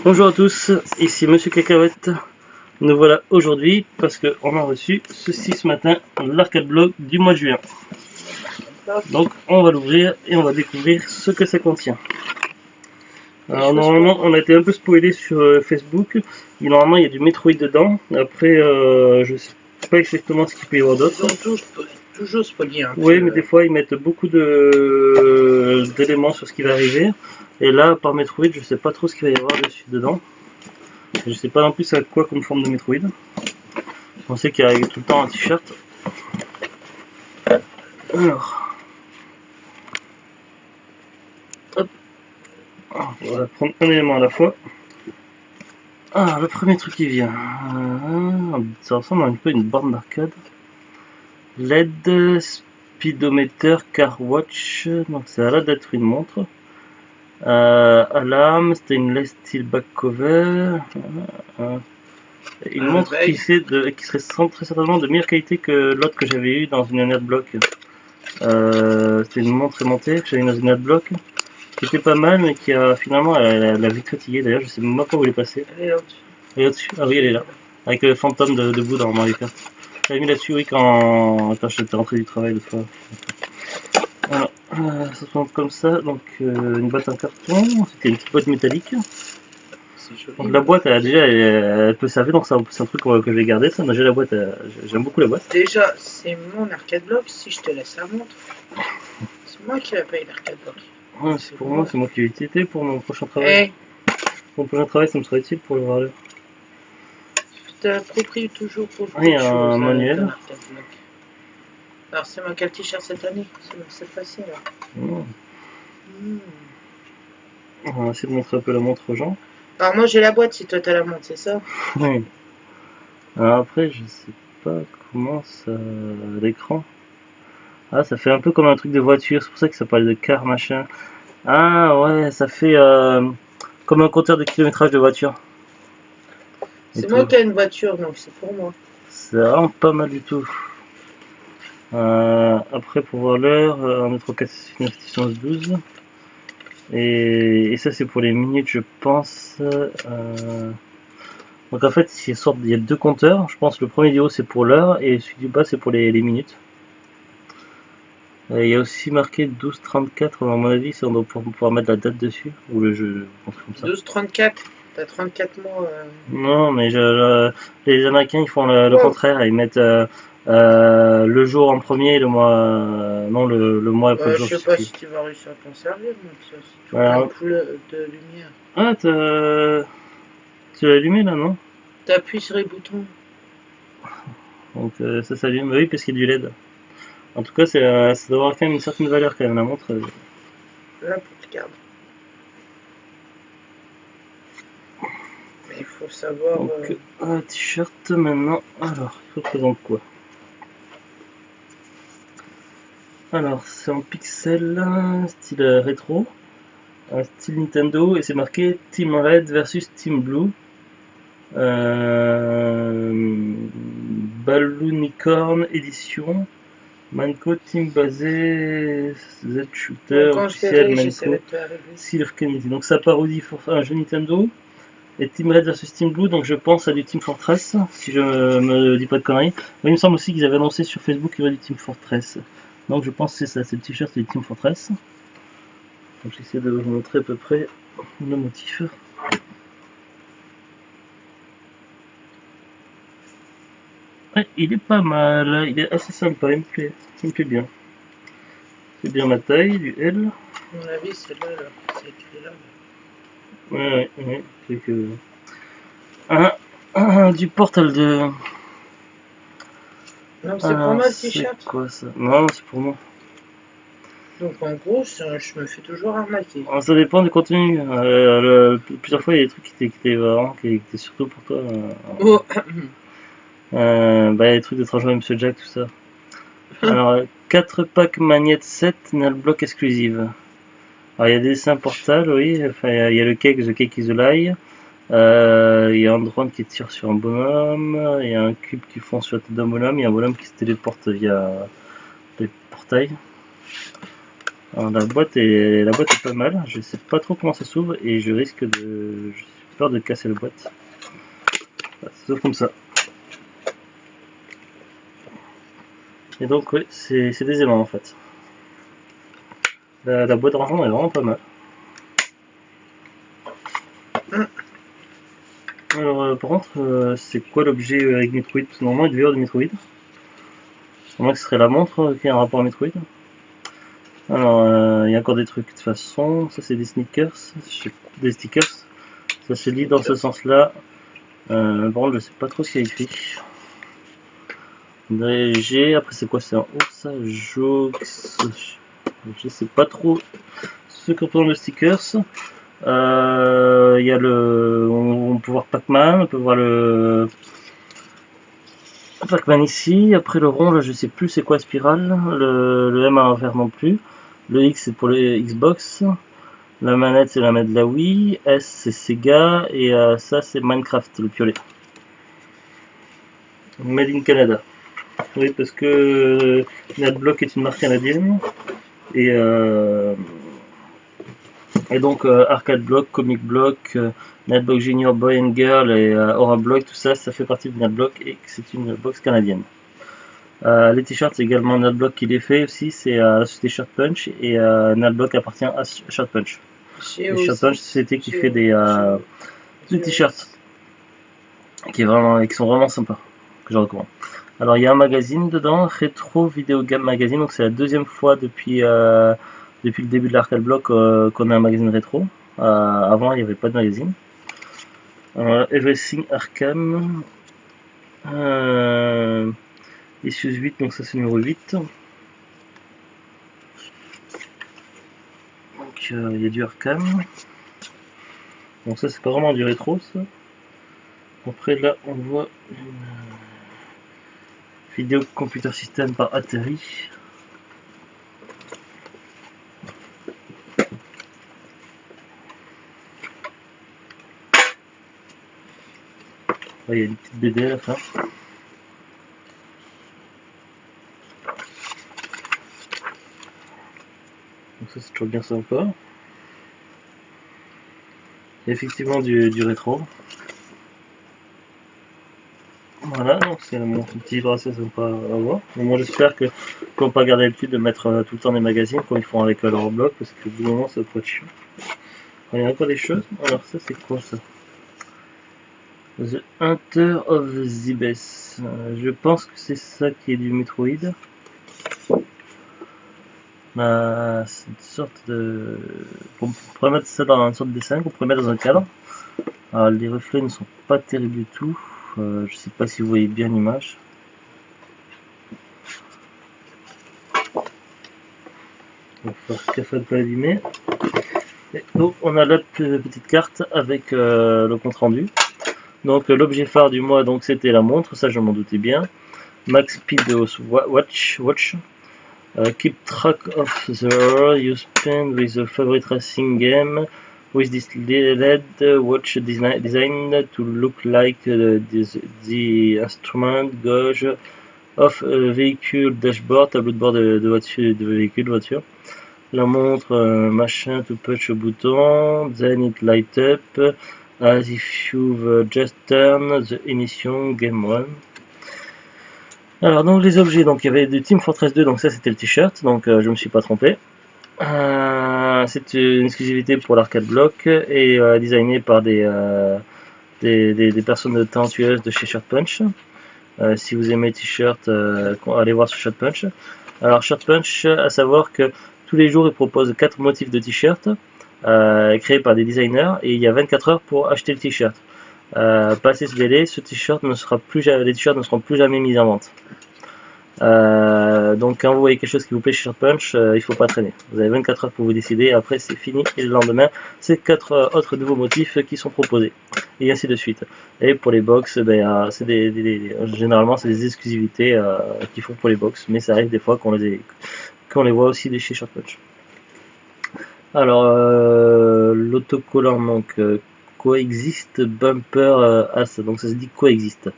Bonjour à tous, ici Monsieur Cacahuète. Nous voilà aujourd'hui parce qu'on a reçu ceci ce matin, l'arcade blog du mois de juin. Donc on va l'ouvrir et on va découvrir ce que ça contient. Alors normalement on a été un peu spoilé sur Facebook. Normalement il y a du Metroid dedans. Après je sais pas exactement ce qu'il peut y avoir d'autre. Ils ont toujours spoilé. Oui, mais des fois ils mettent beaucoup d'éléments sur ce qui va arriver. Et là par Metroid je sais pas trop ce qu'il va y avoir dessus dedans. Je sais pas non plus à quoi comme forme de Metroid. Je pensais qu'il y avait tout le temps un t-shirt. Alors, hop, on va prendre un élément à la fois. Ah, le premier truc qui vient, ça ressemble un peu à une borne d'arcade. LED, speedometer, car watch, donc ça a l'air d'être une montre. Alarme, stainless steel back cover. Une montre qui serait très certainement de meilleure qualité que l'autre que j'avais eu dans une Adblock. C'était une montre aimantée que j'avais dans une Adblock qui était pas mal, mais qui a finalement elle a vite fatigué. D'ailleurs, je sais même pas où elle est passée. Elle est là-dessus. Elle est au-dessus. Ah oui, elle est là. Avec le fantôme debout dans Mario Kart. J'avais mis là-dessus, oui, quand j'étais rentré du travail le soir. Alors, ça se présente comme ça. Donc, une boîte en carton. C'était une petite boîte métallique. Donc la boîte, elle peut servir, donc c'est un truc que je vais garder. Ça, j'ai la boîte, j'aime beaucoup la boîte. Déjà, c'est mon arcade block. Si je te laisse la montre, c'est moi qui la paye l'arcade block. Ouais, c'est pour moi, c'est moi qui vais utiliser pour mon prochain travail. Hey. Mon prochain travail, ça me sera utile pour le voir là. Tu t'appropries toujours pour le il y a un manuel. Alors, c'est moi quel t-shirt cette année? C'est facile. On va essayer de montrer un peu la montre aux gens. Alors, moi j'ai la boîte si toi t'as la montre, c'est ça? Oui. Alors après, je sais pas comment ça. L'écran. Ah, ça fait un peu comme un truc de voiture, c'est pour ça que ça parle de car machin. Ah ouais, ça fait comme un compteur de kilométrage de voiture. C'est moi qui ai une voiture, donc c'est pour moi. C'est vraiment pas mal du tout. Après, pour voir l'heure, on est 12. Et ça, c'est pour les minutes, je pense. Donc en fait, il y a deux compteurs. Je pense que le premier du haut, c'est pour l'heure, et celui du bas, c'est pour les minutes. Il y a aussi marqué 12:34, à mon avis, on doit pouvoir mettre la date dessus, ou le jeu, comme ça. 12:34, t'as 34 mois. Non, mais les Américains, ils font le contraire, ils mettent le jour en premier, le mois, non, le mois après le jour. Je sais pas si tu vas réussir à t'en servir, mais si tu prends une couleur de lumière. Ah, tu l'as allumé là, non? T'appuies sur les boutons. Donc ça s'allume, oui, parce qu'il y a du LED. En tout cas, ça doit avoir quand même une certaine valeur quand même, la montre. Là, pour te garder. Mais il faut savoir... Donc, un t-shirt maintenant. Alors, il représente quoi? Alors, c'est en pixel, style rétro, un style Nintendo, et c'est marqué Team Red versus Team Blue. Balloonicorn édition. Manco Team basé Z Shooter officiel Manco Silver Kennedy. Donc ça parodie un jeu Nintendo et Team Red vs Team Blue, donc je pense à du Team Fortress si je me dis pas de conneries. Mais il me semble aussi qu'ils avaient annoncé sur Facebook qu'il y aurait du Team Fortress. Donc je pense que c'est ça, c'est le t-shirt, c'est du Team Fortress. Donc j'essaie de vous montrer à peu près le motif. Ouais, il est pas mal, il est assez sympa, il me plaît bien. C'est bien ma taille, du L. À mon avis, c'est là, c'est écrit là. Ouais, c'est que... du Portal 2. Non, c'est pour moi le t-shirt. C'est quoi ça? Non, c'est pour moi. Donc en gros, je me fais toujours arnaquer. Ça dépend du contenu. Plusieurs fois, il y a des trucs qui étaient surtout pour toi. Il y a des trucs d'étrangers, Monsieur Jack, tout ça. Alors, 4 packs Magnette 7, Nalblock exclusive. Alors, il y a des dessins Portal, oui. Enfin, il y a le cake, The Cake is a Lie. Il y a un drone qui tire sur un bonhomme. Il y a un cube qui fonce sur la tête d'un bonhomme. Il y a un bonhomme qui se téléporte via les portails. Alors, la boîte est pas mal. Je sais pas trop comment ça s'ouvre et je risque de... peur de casser le boîte. C'est comme ça. Et donc oui, c'est des aimants en fait. La boîte de rangement est vraiment pas mal. Alors par contre, c'est quoi l'objet avec Metroid? Normalement il devait y avoir de Metroid. Pour moi que ce serait la montre qui a un rapport à Metroid. Alors il y a encore des trucs de toute façon. Ça c'est des sneakers, des stickers. Ça se lit dans ce sens là. Bon, je sais pas trop ce qu'il y a écrit. G, après c'est quoi? C'est un ours, Jox. Je sais pas trop ce que représente le stickers. Il y a le. On peut voir Pac-Man, on peut voir le. Pac-Man ici. Après le rond, là je sais plus c'est quoi spirale. Le M à l'envers non plus. Le X c'est pour les Xbox. La manette c'est la manette de la Wii. S c'est Sega. Et ça c'est Minecraft, le piolet. Made in Canada. Oui, parce que NetBlock est une marque canadienne. Et donc Arcade Block, Comic Block, NetBlock Junior, Boy and Girl et Aura Block, tout ça, ça fait partie de NetBlock et c'est une box canadienne. Les t-shirts, c'est également NetBlock qui les fait aussi, c'est la société Shirt Punch et NetBlock appartient à Shirt Punch. Shirt Punch, société qui fait des t-shirts qui sont vraiment sympas, que je recommande. Alors il y a un magazine dedans, Retro Video Game Magazine, donc c'est la deuxième fois depuis le début de l'Arcade Block qu'on a un magazine rétro. Avant il n'y avait pas de magazine. Everything Arkham, Issues 8, donc ça c'est numéro 8. Donc il y a du Arkham. Donc ça c'est pas vraiment du rétro ça. Après là on voit une vidéo computer system par Atari. Il y a une petite BD à la fin. Donc ça c'est toujours bien sympa. Il y a effectivement du rétro. Voilà, donc c'est mon petit bracelet sympa à voir. Donc moi j'espère qu'on va pas garder l'habitude de mettre tout le temps des magazines comme ils font avec leur blog, parce que au bout d'un moment ça peut être chiant. Il y a encore des choses. Alors ça c'est quoi ça? The Hunter of Zibes. Je pense que c'est ça qui est du Metroid. C'est une sorte de. On pourrait mettre ça dans une sorte de dessin qu'on pourrait mettre dans un cadre. Alors, les reflets ne sont pas terribles du tout. Je sais pas si vous voyez bien l'image. Il va falloir gaffe à ne pas l'abîmer. Donc on a la petite carte avec le compte rendu. Donc l'objet phare du mois, donc c'était la montre, ça je m'en doutais bien. Max Speed Watch. Keep track of the hour you spend with your favorite racing game. With this LED watch designed to look like the instrument gauge of a vehicle dashboard, tableau de bord de voiture, de véhicule, de voiture. La montre, machin to push au bouton, then it light up as if you've just turned the ignition game 1. Alors donc les objets, donc il y avait de Team Fortress 2, donc ça c'était le t-shirt, donc je me suis pas trompé. C'est une exclusivité pour l'Arcade Block et designé par des personnes talentueuses de chez Shirt Punch. Si vous aimez t-shirt, allez voir sur Shirt Punch. Alors Shirt Punch, à savoir que tous les jours ils proposent 4 motifs de t-shirt créés par des designers et il y a 24 heures pour acheter le t-shirt. Passé ce délai, les t-shirts ne seront plus jamais mis en vente. Donc quand vous voyez quelque chose qui vous plaît chez Shirt Punch, il faut pas traîner. Vous avez 24 heures pour vous décider, après c'est fini et le lendemain c'est 4 autres nouveaux motifs qui sont proposés et ainsi de suite. Et pour les box, c'est généralement c'est des exclusivités qu'ils font pour les box, mais ça arrive des fois qu'on les voit aussi chez Shirt Punch. Alors l'autocollant donc coexiste bumper as, donc ça se dit coexiste.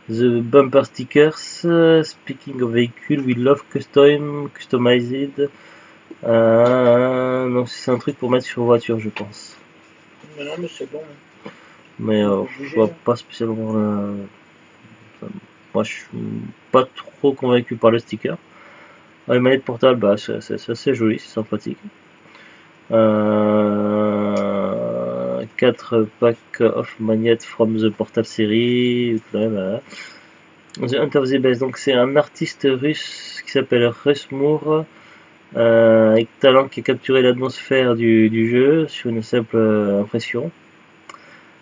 The bumper stickers, speaking of vehicle, we love customized. Donc c'est un truc pour mettre sur voiture, je pense. Mais non, mais c'est bon. Mais je vois pas spécialement moi je suis pas trop convaincu par le sticker. Les manettes portables, bah, c'est assez joli, c'est sympathique. 4 packs of magnets from the Portal Series. Voilà. The Hunt of the Best, donc c'est un artiste russe qui s'appelle Rusmour, avec talent qui a capturé l'atmosphère du jeu sur une simple impression.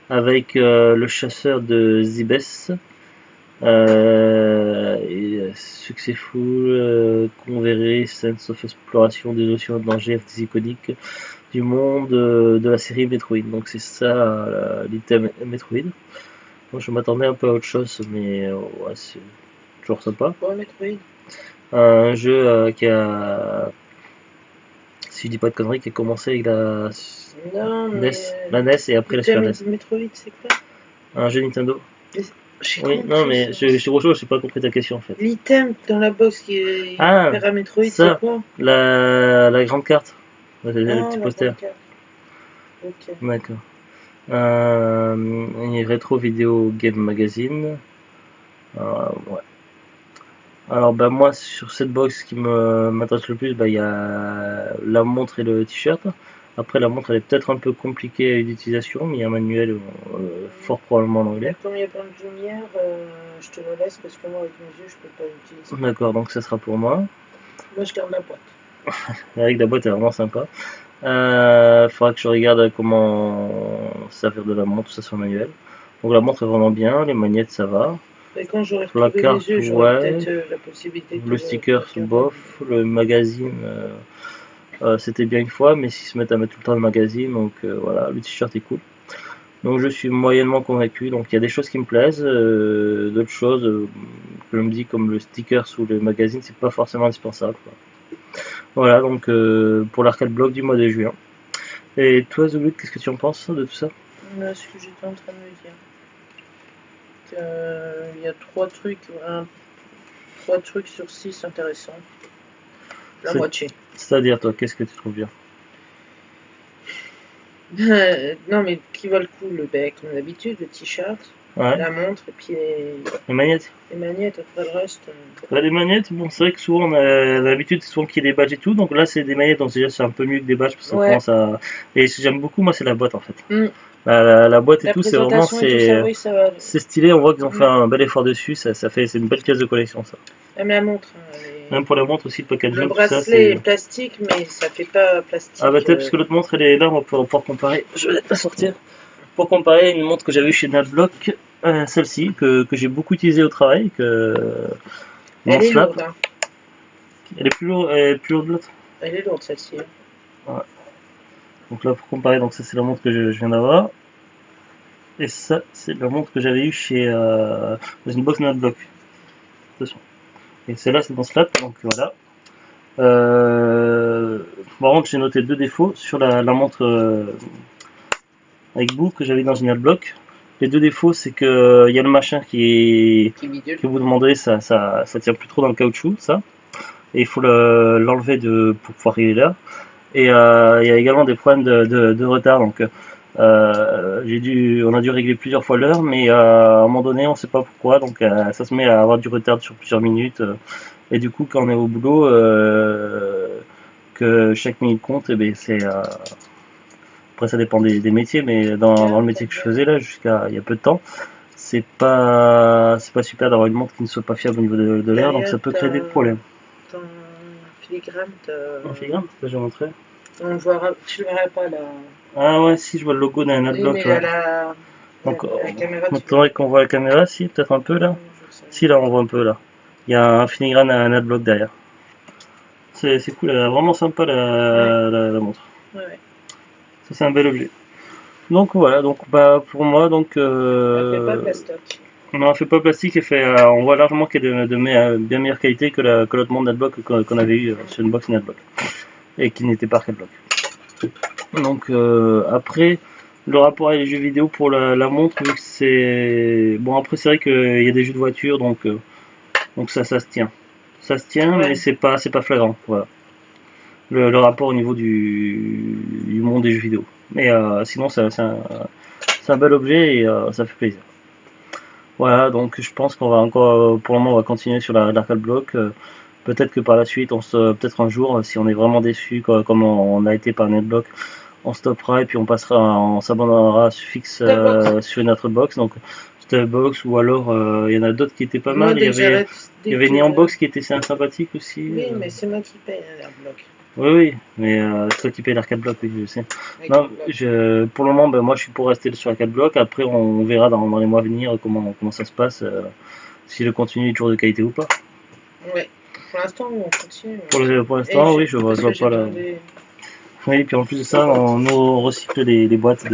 Avec le chasseur de Zibes, Successful, Converé, Sense of Exploration des notions de danger, des iconiques du monde de la série Metroid. Donc c'est ça l'item Metroid. Moi je m'attendais un peu à autre chose, mais ouais, c'est toujours sympa. Quoi, Metroid? Un jeu qui a, si je dis pas de conneries, qui a commencé avec la NES, la NES et après la Super NES. Metroid, c'est quoi? Un jeu Nintendo. Oui, non, mais j'ai pas compris ta question en fait. L'item dans la box qui est à Metroid, c'est quoi? La grande carte. Le petit poster. Ok. D'accord. Rétro Vidéo Game Magazine. Ouais. Alors bah moi sur cette box, ce qui m'intéresse le plus, bah il y a la montre et le t-shirt. Après la montre elle est peut-être un peu compliquée d'utilisation, mais il y a un manuel fort probablement en anglais. Comme il y a plein de lumière, je te le laisse parce que moi avec mes yeux je peux pas l'utiliser. D'accord, donc ça sera pour moi. Moi je garde la boîte. Avec la boîte elle est vraiment sympa. Faudra que je regarde comment servir de la montre, tout ça sur le manuel. Donc la montre est vraiment bien, les magnettes ça va. Et quand j'aurai retrouvé les yeux, j'aurai peut-être la possibilité de... Le sticker bof, le magazine c'était bien une fois, mais s'ils se mettent à mettre tout le temps le magazine, donc voilà, le t-shirt est cool. Donc je suis moyennement convaincu, donc il y a des choses qui me plaisent, d'autres choses que je me dis comme le sticker sous le magazine, c'est pas forcément indispensable, quoi. Voilà, donc pour l'arcade block du mois de juin. Et toi Zouloud, qu'est-ce que tu en penses de tout ça? Ce que j'étais en train de me dire. Il y a 3 trucs sur 6 intéressants. La moitié. C'est-à-dire toi, qu'est-ce que tu trouves bien? Non mais qui vaut le coup, le bec comme d'habitude, le t-shirt, la montre et puis les magnettes. Les magnettes, après le reste. Les magnettes, bon c'est vrai que souvent on a l'habitude souvent qu'il y ait des badges et tout, donc là c'est des magnettes, donc déjà c'est un peu mieux que des badges parce que ça commence à... Et ce que j'aime beaucoup moi c'est la boîte en fait. La boîte et tout, c'est vraiment c'est stylé, on voit qu'ils ont fait un bel effort dessus, c'est une belle pièce de collection ça. Même la montre. Même pour la montre aussi, le packaging. Le bracelet est plastique, mais ça fait pas plastique. Ah bah peut-être parce que l'autre montre elle est là, on va pouvoir comparer. Je vais la sortir. Pour comparer une montre que j'avais chez Nadblock, celle-ci, que j'ai beaucoup utilisée au travail, elle est lourde. Hein. Elle est plus lourde de l'autre. Elle est lourde celle-ci. Ouais. Donc là pour comparer, donc ça c'est la montre que je viens d'avoir. Et ça c'est la montre que j'avais eu chez dans une box Nadblock. Attention. Et celle-là c'est dans ce lap, donc voilà. Par contre j'ai noté 2 défauts sur la montre avec bout que j'avais dans une Nadblock. Les 2 défauts c'est que il y a le machin que vous demandez, ça tient plus trop dans le caoutchouc, ça. Et il faut l'enlever pour pouvoir régler là. Et il y a également des problèmes de retard, donc on a dû régler plusieurs fois l'heure, mais à un moment donné on sait pas pourquoi, donc ça se met à avoir du retard sur plusieurs minutes, et du coup quand on est au boulot, que chaque minute compte, et ben c'est après ça dépend des métiers, mais dans le métier que je faisais là jusqu'à il y a peu de temps, c'est pas super d'avoir une montre qui ne soit pas fiable au niveau de l'heure, donc ça peut créer des problèmes. Ton filigrane, en filigrane, ça je vais montrer. On voit, tu le verras pas là. Ah ouais, si je vois le logo d'un Nadblock. Oui, mais là. Donc, maintenant qu'on voit la caméra, si, peut-être un peu là. Si, là, on voit un peu là. Il y a un filigrane à un Nadblock derrière. C'est cool, elle est vraiment sympa la montre. Ouais. Ça, c'est un bel objet. Donc voilà, donc bah pour moi, donc. Elle fait pas plastique. Non, elle fait pas plastique, on voit largement qu'elle est de bien meilleure qualité que l'autre montre Nadblock qu'on avait eu sur une box Nadblock. Et qui n'était pas arcade block. Donc après le rapport avec les jeux vidéo pour la montre, vu que c'est bon, après c'est vrai qu'il y a des jeux de voiture, donc ça se tient, mais c'est pas flagrant, voilà, le rapport au niveau du monde des jeux vidéo. Mais sinon c'est c'est un bel objet et ça fait plaisir. Voilà, donc je pense qu'on va encore, pour le moment, on va continuer sur l'arcade block. Peut-être que par la suite, peut-être un jour, si on est vraiment déçu, comme on a été par NetBlock, on stoppera et puis on s'abandonnera fixe sur une autre box. Donc box ou alors il y en a d'autres qui étaient pas mal. Il y avait Neonbox qui était sympathique aussi. Oui, mais c'est moi qui paye bloc. Oui, mais toi qui payes l'arcade block, oui, je sais. Non, pour le moment, ben, moi je suis pour rester sur l'arcade block. Après, on verra dans les mois à venir comment ça se passe, si le contenu est toujours de qualité ou pas. Ouais, pour l'instant, on continue. Pour l'instant, oui, je vois pas la. Oui, puis en plus de ça, nous recycle les boîtes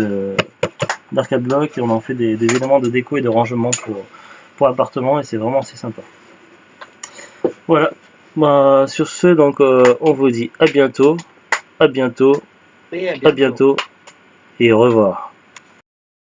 d'arcade block et on en fait des éléments de déco et de rangement pour l'appartement et c'est vraiment assez sympa. Voilà. Bah, sur ce, donc on vous dit à bientôt, oui, à bientôt et au revoir.